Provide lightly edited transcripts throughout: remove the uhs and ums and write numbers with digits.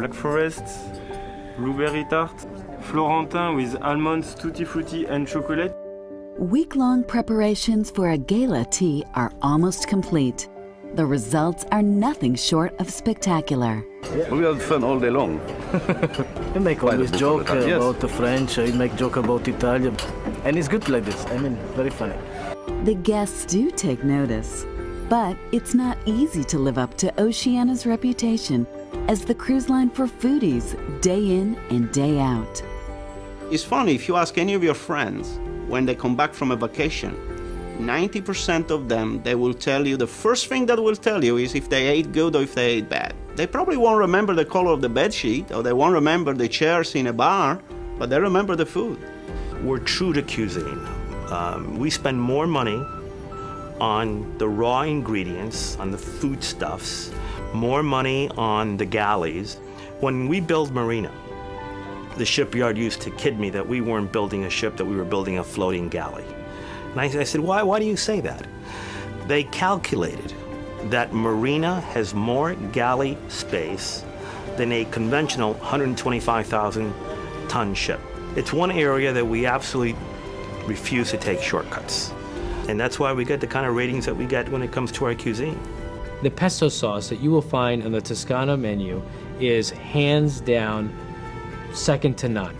Black Forest, blueberry tart, Florentin with almonds, tutti frutti and chocolate. Week-long preparations for a gala tea are almost complete. The results are nothing short of spectacular. We had fun all day long. We make always joke about the French, we make joke about Italian, and it's good like this. I mean, very funny. The guests do take notice, but it's not easy to live up to Oceania's reputation as the cruise line for foodies day in and day out. It's funny, if you ask any of your friends when they come back from a vacation, 90% of them, they will tell you, the first thing that will tell you is if they ate good or if they ate bad. They probably won't remember the color of the bed sheet, or they won't remember the chairs in a bar, but they remember the food. We're true to cuisine. We spend more money on the raw ingredients, on the foodstuffs, more money on the galleys. When we build Marina, the shipyard used to kid me that we weren't building a ship, that we were building a floating galley. And I said, why do you say that? They calculated that Marina has more galley space than a conventional 125,000 ton ship. It's one area that we absolutely refuse to take shortcuts. And that's why we get the kind of ratings that we get when it comes to our cuisine. The pesto sauce that you will find on the Toscana menu is hands down second to none.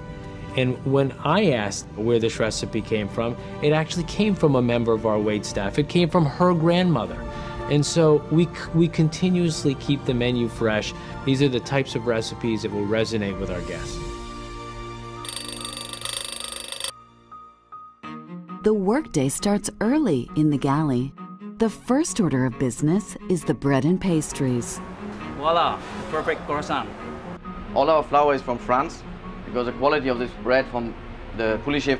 And when I asked where this recipe came from, it actually came from a member of our waitstaff. It came from her grandmother. And so we continuously keep the menu fresh. These are the types of recipes that will resonate with our guests. The workday starts early in the galley. The first order of business is the bread and pastries. Voila, perfect croissant. All our flour is from France, because the quality of this bread from the Poulichy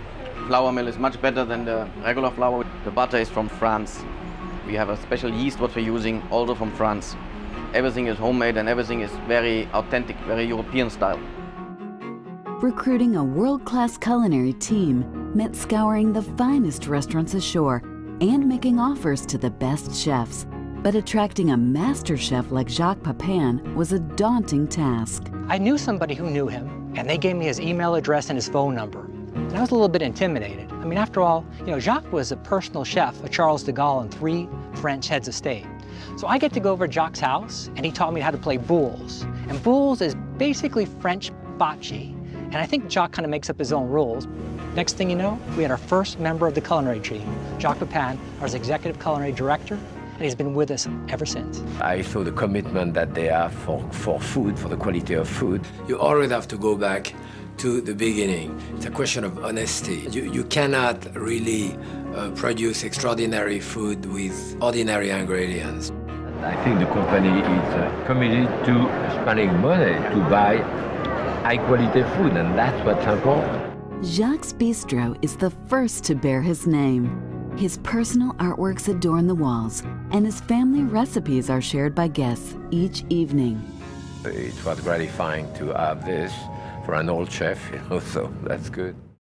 flour mill is much better than the regular flour. The butter is from France. We have a special yeast what we're using, also from France. Everything is homemade and everything is very authentic, very European style. Recruiting a world-class culinary team meant scouring the finest restaurants ashore and making offers to the best chefs. But attracting a master chef like Jacques Pepin was a daunting task. I knew somebody who knew him, and they gave me his email address and his phone number. And I was a little bit intimidated. I mean, after all, Jacques was a personal chef of Charles de Gaulle and 3 French heads of state. So I get to go over to Jacques' house, and he taught me how to play boules. And boules is basically French bocce. And I think Jacques kind of makes up his own rules. Next thing you know, we had our first member of the culinary team, Jacques Pepin, our executive culinary director, and he's been with us ever since. I saw the commitment that they have for food, for the quality of food. You always have to go back to the beginning. It's a question of honesty. You cannot really produce extraordinary food with ordinary ingredients. I think the company is committed to spending money to buy high-quality food, and that's what's important. Jacques' Bistro is the first to bear his name. His personal artworks adorn the walls, and his family recipes are shared by guests each evening. It was gratifying to have this for an old chef, so that's good.